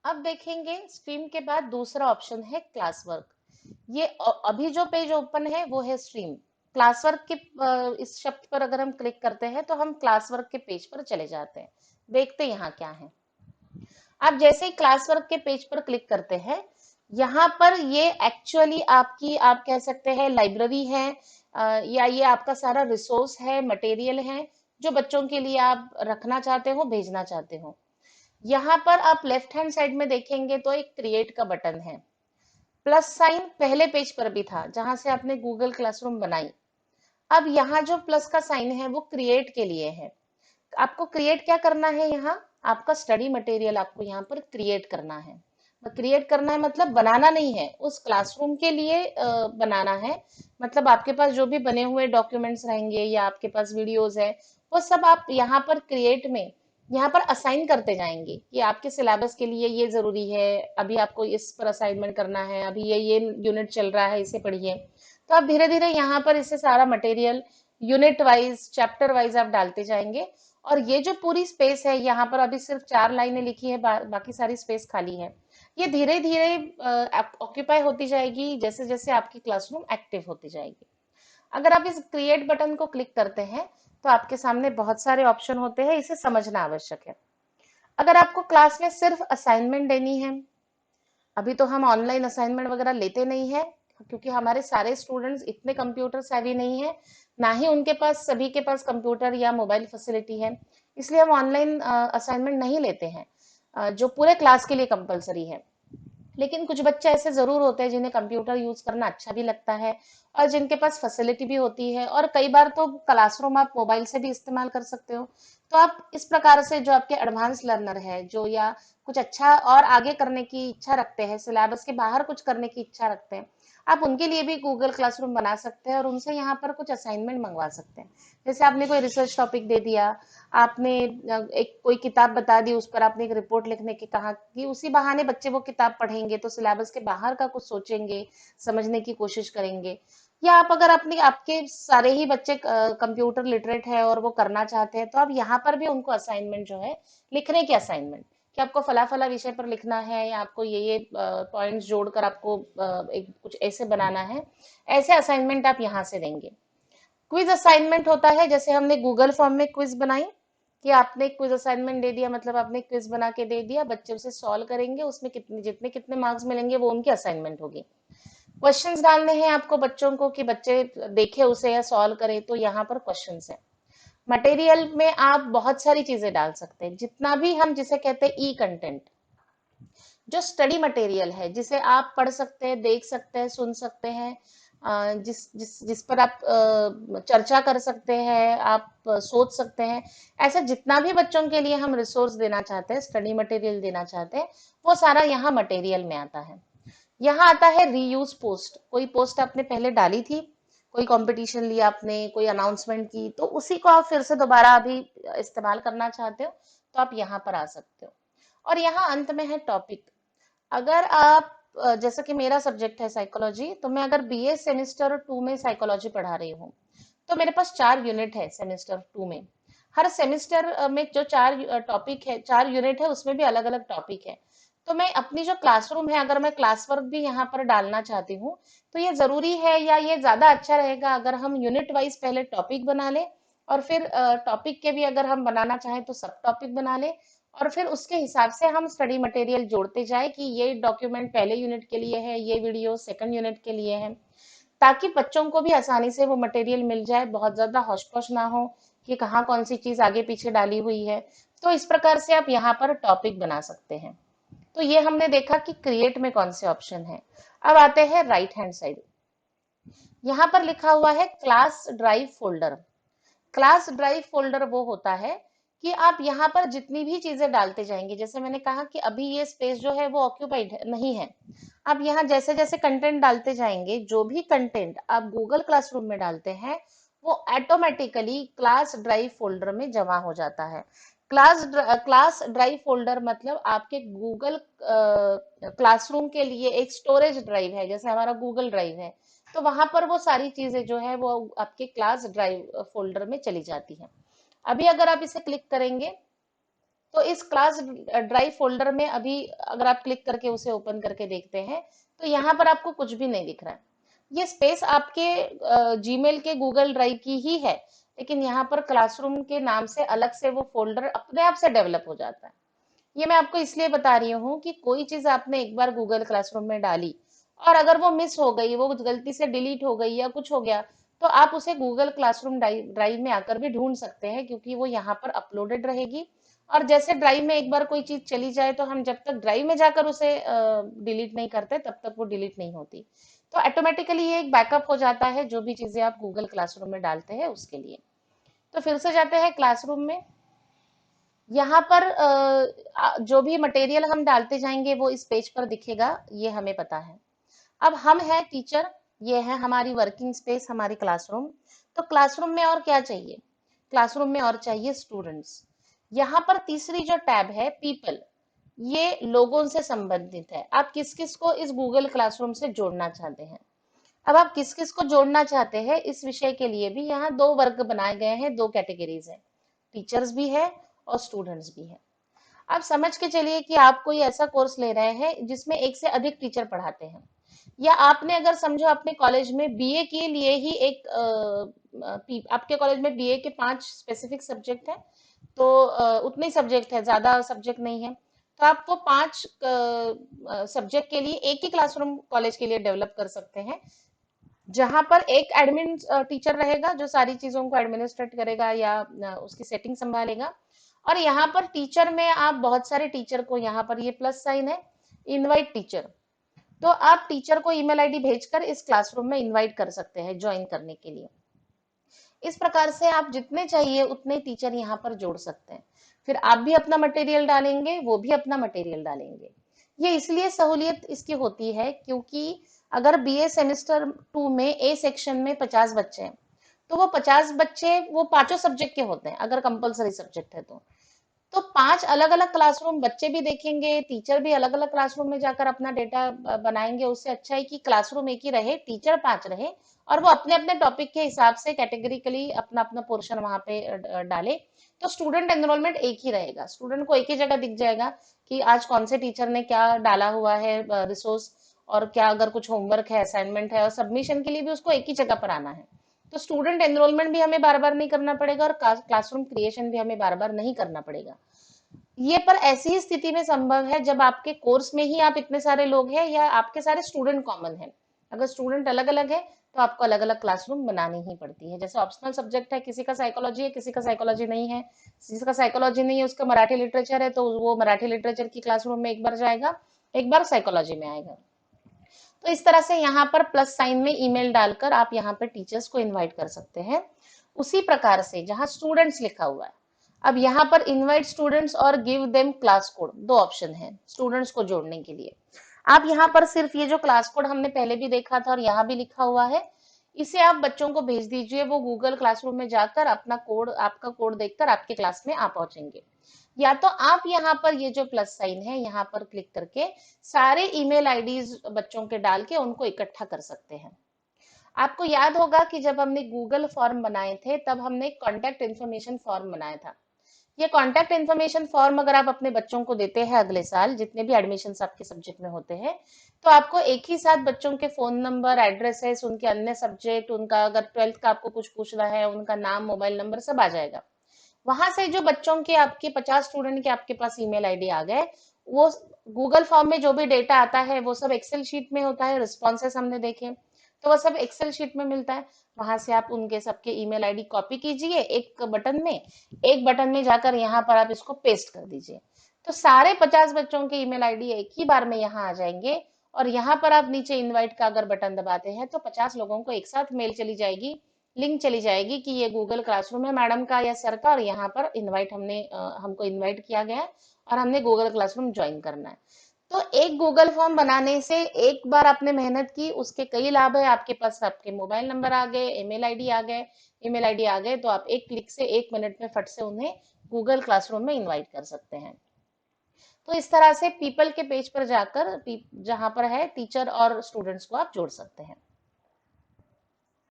अब देखेंगे स्ट्रीम के बाद दूसरा ऑप्शन है क्लास वर्क। ये अभी जो पेज ओपन है वो है स्ट्रीम। क्लास वर्क के इस शब्द पर अगर हम क्लिक करते हैं तो हम क्लास वर्क के पेज पर चले जाते हैं। देखते हैं यहाँ क्या है। आप जैसे ही क्लास वर्क के पेज पर क्लिक करते हैं, यहाँ पर ये एक्चुअली आपकी आप कह सकते हैं लाइब्रेरी है, या ये आपका सारा रिसोर्स है, मटेरियल है, जो बच्चों के लिए आप रखना चाहते हो, भेजना चाहते हो। यहाँ पर आप लेफ्ट हैंड साइड में देखेंगे तो एक क्रिएट का बटन है। प्लस साइन पहले पेज पर भी था जहां से आपने गूगल क्लासरूम बनाई। अब यहाँ जो प्लस का साइन है वो क्रिएट के लिए है। आपको क्रिएट क्या करना है, यहाँ आपका स्टडी मटेरियल आपको यहाँ पर क्रिएट करना है। क्रिएट करना है मतलब बनाना नहीं है, उस क्लासरूम के लिए बनाना है। मतलब आपके पास जो भी बने हुए डॉक्यूमेंट्स रहेंगे या आपके पास वीडियोस है, वो सब आप यहाँ पर क्रिएट में यहाँ पर असाइन करते जाएंगे कि आपके सिलेबस के लिए ये जरूरी है, अभी आपको इस पर असाइनमेंट करना है, अभी ये यूनिट चल रहा है, इसे पढ़िए। तो आप धीरे धीरे यहाँ पर इसे सारा material unit wise chapter wise आप डालते जाएंगे। और ये जो पूरी स्पेस है, यहाँ पर अभी सिर्फ 4 लाइनें लिखी है, बाकी सारी स्पेस खाली है। ये धीरे धीरे ऑक्यूपाई होती जाएगी जैसे जैसे आपकी क्लासरूम एक्टिव होती जाएगी। अगर आप इस क्रिएट बटन को क्लिक करते हैं तो आपके सामने बहुत सारे ऑप्शन होते हैं, इसे समझना आवश्यक है। अगर आपको क्लास में सिर्फ असाइनमेंट देनी है, अभी तो हम ऑनलाइन असाइनमेंट वगैरह लेते नहीं है, क्योंकि हमारे सारे स्टूडेंट्स इतने कंप्यूटर सेवी नहीं है, ना ही उनके पास सभी के पास कंप्यूटर या मोबाइल फैसिलिटी है। इसलिए हम ऑनलाइन असाइनमेंट नहीं लेते हैं, जो पूरे क्लास के लिए कंपलसरी है। लेकिन कुछ बच्चे ऐसे जरूर होते हैं जिन्हें कंप्यूटर यूज करना अच्छा भी लगता है, और जिनके पास फैसिलिटी भी होती है, और कई बार तो क्लासरूम आप मोबाइल से भी इस्तेमाल कर सकते हो। तो आप इस प्रकार से जो आपके एडवांस लर्नर है, जो या कुछ अच्छा और आगे करने की इच्छा रखते हैं, सिलेबस के बाहर कुछ करने की इच्छा रखते हैं, आप उनके लिए भी गूगल क्लासरूम बना सकते हैं और उनसे यहाँ पर कुछ असाइनमेंट मंगवा सकते हैं। जैसे आपने कोई रिसर्च टॉपिक दे दिया, आपने एक कोई किताब बता दी, उस पर आपने एक रिपोर्ट लिखने की कहा, कि उसी बहाने बच्चे वो किताब पढ़ेंगे तो सिलेबस के बाहर का कुछ सोचेंगे, समझने की कोशिश करेंगे। या आप अगर अपने आपके सारे ही बच्चे कंप्यूटर लिटरेट है और वो करना चाहते हैं, तो आप यहाँ पर भी उनको असाइनमेंट जो है, लिखने की असाइनमेंट, कि आपको फला फला विषय पर लिखना है, या आपको ये पॉइंट्स जोड़कर आपको एक कुछ ऐसे बनाना है, ऐसे असाइनमेंट आप यहाँ से देंगे। क्विज असाइनमेंट होता है, जैसे हमने गूगल फॉर्म में क्विज बनाई, कि आपने क्विज असाइनमेंट दे दिया, मतलब आपने क्विज बना के दे दिया, बच्चे उसे सॉल्व करेंगे, उसमें कितने जितने कितने मार्क्स मिलेंगे वो उनकी असाइनमेंट होगी। क्वेश्चंस डालने हैं आपको बच्चों को कि बच्चे देखे उसे या सॉल्व करें, तो यहाँ पर क्वेश्चंस है। मटेरियल में आप बहुत सारी चीजें डाल सकते हैं, जितना भी हम जिसे कहते हैं ई कंटेंट, जो स्टडी मटेरियल है, जिसे आप पढ़ सकते हैं, देख सकते हैं, सुन सकते हैं, जिस जिस जिस पर आप चर्चा कर सकते हैं, आप सोच सकते हैं, ऐसा जितना भी बच्चों के लिए हम रिसोर्स देना चाहते हैं, स्टडी मटेरियल देना चाहते हैं, वो सारा यहाँ मटेरियल में आता है। यहाँ आता है रीयूज पोस्ट। कोई पोस्ट आपने पहले डाली थी, कोई कंपटीशन लिया आपने, कोई अनाउंसमेंट की, तो उसी को आप फिर से दोबारा अभी इस्तेमाल करना चाहते हो, तो आप यहाँ पर आ सकते हो। और यहाँ अंत में है टॉपिक। अगर आप जैसे कि मेरा सब्जेक्ट है साइकोलॉजी, तो मैं अगर बीए सेमेस्टर 2 में साइकोलॉजी पढ़ा रही हूँ, तो मेरे पास 4 यूनिट है सेमेस्टर 2 में। हर सेमेस्टर में जो 4 टॉपिक है, 4 यूनिट है, उसमें भी अलग अलग टॉपिक है। तो मैं अपनी जो क्लासरूम है, अगर मैं क्लास वर्क भी यहाँ पर डालना चाहती हूँ, तो ये जरूरी है या ये ज्यादा अच्छा रहेगा अगर हम यूनिट वाइज पहले टॉपिक बना लें, और फिर टॉपिक के भी अगर हम बनाना चाहें तो सब टॉपिक बना लें, और फिर उसके हिसाब से हम स्टडी मटेरियल जोड़ते जाए कि ये डॉक्यूमेंट पहले यूनिट के लिए है, ये वीडियो सेकंड यूनिट के लिए है, ताकि बच्चों को भी आसानी से वो मटेरियल मिल जाए, बहुत ज्यादा हौश पौश ना हो कि कहाँ कौन सी चीज आगे पीछे डाली हुई है। तो इस प्रकार से आप यहाँ पर टॉपिक बना सकते हैं। तो ये हमने देखा कि क्रिएट में कौन से ऑप्शन है। अब आते हैं राइट हैंड साइड। यहाँ पर लिखा हुआ है class drive folder. Class drive folder वो होता है कि आप यहाँ पर जितनी भी चीजें डालते जाएंगे, जैसे मैंने कहा कि अभी ये स्पेस जो है वो ऑक्यूपाइड नहीं है। आप यहाँ जैसे जैसे कंटेंट डालते जाएंगे, जो भी कंटेंट आप गूगल क्लासरूम में डालते हैं, वो ऑटोमेटिकली क्लास ड्राइव फोल्डर में जमा हो जाता है। क्लास ड्राइव फोल्डर मतलब आपके गूगल क्लासरूम के लिए एक स्टोरेज ड्राइव है, जैसे हमारा गूगल ड्राइव है। तो वहां पर वो सारी चीजें जो है वो आपके क्लास ड्राइव फोल्डर में चली जाती है। अभी अगर आप इसे क्लिक करेंगे तो इस क्लास ड्राइव फोल्डर में अभी अगर आप क्लिक करके उसे ओपन करके देखते हैं तो यहाँ पर आपको कुछ भी नहीं दिख रहा है। ये स्पेस आपके जीमेल के गूगल ड्राइव की ही है, लेकिन यहाँ पर क्लासरूम के नाम से अलग से वो फोल्डर अपने आप से डेवलप हो जाता है। ये मैं आपको इसलिए बता रही हूँ कि कोई चीज आपने एक बार गूगल क्लासरूम में डाली और अगर वो मिस हो गई, वो गलती से डिलीट हो गई या कुछ हो गया, तो आप उसे गूगल क्लासरूम ड्राइव में आकर भी ढूंढ सकते हैं, क्योंकि वो यहाँ पर अपलोडेड रहेगी। और जैसे ड्राइव में एक बार कोई चीज चली जाए तो हम जब तक ड्राइव में जाकर उसे डिलीट नहीं करते तब तक वो डिलीट नहीं होती। तो ऑटोमेटिकली ये एक बैकअप हो जाता है जो भी चीजें आप गूगल क्लासरूम में डालते हैं उसके लिए। तो फिर से जाते हैं क्लासरूम में। यहाँ पर जो भी मटेरियल हम डालते जाएंगे वो इस पेज पर दिखेगा, ये हमें पता है। अब हम हैं टीचर, ये है हमारी वर्किंग स्पेस, हमारी क्लासरूम। तो क्लासरूम में और क्या चाहिए? क्लासरूम में और चाहिए स्टूडेंट्स। यहाँ पर तीसरी जो टैब है पीपल, ये लोगों से संबंधित है। आप किस किस को इस गूगल क्लासरूम से जोड़ना चाहते हैं? अब आप किस किस को जोड़ना चाहते हैं इस विषय के लिए भी यहाँ दो वर्ग बनाए गए हैं, दो कैटेगरीज हैं, टीचर्स भी है और स्टूडेंट्स भी है। आप समझ के चलिए कि आप कोई ऐसा कोर्स ले रहे हैं जिसमें एक से अधिक टीचर पढ़ाते हैं, या आपने अगर समझो अपने कॉलेज में बीए के लिए ही आपके कॉलेज में बीए के 5 स्पेसिफिक सब्जेक्ट है, तो उतने ही सब्जेक्ट है, ज्यादा सब्जेक्ट नहीं है। तो आप वो 5 सब्जेक्ट के लिए एक ही क्लासरूम कॉलेज के लिए डेवलप कर सकते हैं, जहां पर एक एडमिन टीचर रहेगा जो सारी चीजों को एडमिनिस्ट्रेट करेगा या उसकी सेटिंग संभालेगा। और यहाँ पर टीचर में आप बहुत सारे टीचर को, यहाँ पर ये प्लस साइन है, इनवाइट टीचर, तो आप टीचर को ईमेल आईडी भेजकर इस क्लासरूम में इनवाइट कर सकते हैं ज्वाइन करने के लिए। इस प्रकार से आप जितने चाहिए उतने टीचर यहाँ पर जोड़ सकते हैं। फिर आप भी अपना मटेरियल डालेंगे, वो भी अपना मटेरियल डालेंगे। ये इसलिए सहूलियत इसकी होती है क्योंकि अगर बीए सेमेस्टर 2 में ए सेक्शन में 50 बच्चे हैं, तो वो 50 बच्चे वो पांचों सब्जेक्ट के होते हैं अगर कंपलसरी सब्जेक्ट है तो 5 अलग अलग क्लासरूम बच्चे भी देखेंगे, टीचर भी अलग अलग क्लासरूम में जाकर अपना डेटा बनाएंगे। उससे अच्छा है कि क्लासरूम एक ही रहे, टीचर 5 रहे, और वो अपने अपने टॉपिक के हिसाब से कैटेगरिकली अपना अपना पोर्शन वहां पे डाले। तो स्टूडेंट एनरोलमेंट एक ही रहेगा, स्टूडेंट को एक ही जगह दिख जाएगा कि आज कौन से टीचर ने क्या डाला हुआ है रिसोर्स, और क्या अगर कुछ होमवर्क है, असाइनमेंट है, और सबमिशन के लिए भी उसको एक ही जगह पर आना है। तो स्टूडेंट एनरोलमेंट भी हमें बार बार नहीं करना पड़ेगा और क्लासरूम क्रिएशन भी हमें बार बार नहीं करना पड़ेगा। ये पर ऐसी ही स्थिति में संभव है जब आपके कोर्स में ही आप इतने सारे लोग हैं या आपके सारे स्टूडेंट कॉमन है। अगर स्टूडेंट अलग अलग है तो आपको अलग अलग क्लासरूम बनानी ही पड़ती है। जैसे ऑप्शनल सब्जेक्ट है, किसी का साइकोलॉजी है, किसी का साइकोलॉजी नहीं है, जिसका साइकोलॉजी नहीं है उसका मराठी लिटरेचर है, तो वो मराठी लिटरेचर की क्लासरूम में एक बार जाएगा, एक बार साइकोलॉजी में आएगा। तो इस तरह से यहाँ पर प्लस साइन में ईमेल डालकर आप यहाँ पर टीचर्स को इनवाइट कर सकते हैं। उसी प्रकार से जहाँ स्टूडेंट्स लिखा हुआ है, अब यहाँ पर इनवाइट स्टूडेंट्स और गिव देम क्लास कोड, दो ऑप्शन है स्टूडेंट्स को जोड़ने के लिए। आप यहाँ पर सिर्फ ये जो क्लास कोड हमने पहले भी देखा था और यहाँ भी लिखा हुआ है, इसे आप बच्चों को भेज दीजिए, वो गूगल क्लासरूम में जाकर अपना कोड, आपका कोड देखकर आपके क्लास में आ पहुंचेंगे। या तो आप यहाँ पर ये जो प्लस साइन है यहाँ पर क्लिक करके सारे ईमेल आईडीज बच्चों के डाल के उनको इकट्ठा कर सकते हैं। आपको याद होगा कि जब हमने गूगल फॉर्म बनाए थे तब हमने कॉन्टेक्ट इन्फॉर्मेशन फॉर्म बनाया था। ये कॉन्टेक्ट इन्फॉर्मेशन फॉर्म अगर आप अपने बच्चों को देते हैं अगले साल, जितने भी एडमिशन आपके सब्जेक्ट में होते हैं, तो आपको एक ही साथ बच्चों के फोन नंबर, एड्रेसेस, उनके अन्य सब्जेक्ट, उनका अगर 12th का आपको कुछ पूछना है, उनका नाम, मोबाइल नंबर सब आ जाएगा। वहां से जो बच्चों के आपके 50 स्टूडेंट के आपके पास ईमेल आईडी आ गए, वो गूगल फॉर्म में जो भी डेटा आता है वो सब एक्सेल शीट में होता है, रिस्पॉन्सेस हमने देखे तो वो सब एक्सेल शीट में मिलता है। वहां से आप उनके सबके ईमेल आईडी कॉपी कीजिए एक बटन में, एक बटन में जाकर यहाँ पर आप इसको पेस्ट कर दीजिए, तो सारे 50 बच्चों के ईमेल आईडी एक ही बार में यहाँ आ जाएंगे। और यहाँ पर आप नीचे इनवाइट का अगर बटन दबाते हैं तो 50 लोगों को एक साथ मेल चली जाएगी, लिंक चली जाएगी कि ये गूगल क्लासरूम है मैडम का या सर का, और यहाँ पर इनवाइट हमको इनवाइट किया गया है और हमने गूगल क्लासरूम ज्वाइन करना है। तो एक गूगल फॉर्म बनाने से एक बार आपने मेहनत की, उसके कई लाभ है। आपके पास आपके मोबाइल नंबर आ गए, ईमेल आईडी आ गए, तो आप एक क्लिक से 1 मिनट में फट से उन्हें गूगल क्लासरूम में इनवाइट कर सकते हैं। तो इस तरह से पीपल के पेज पर जाकर जहां पर है टीचर और स्टूडेंट्स को आप जोड़ सकते हैं।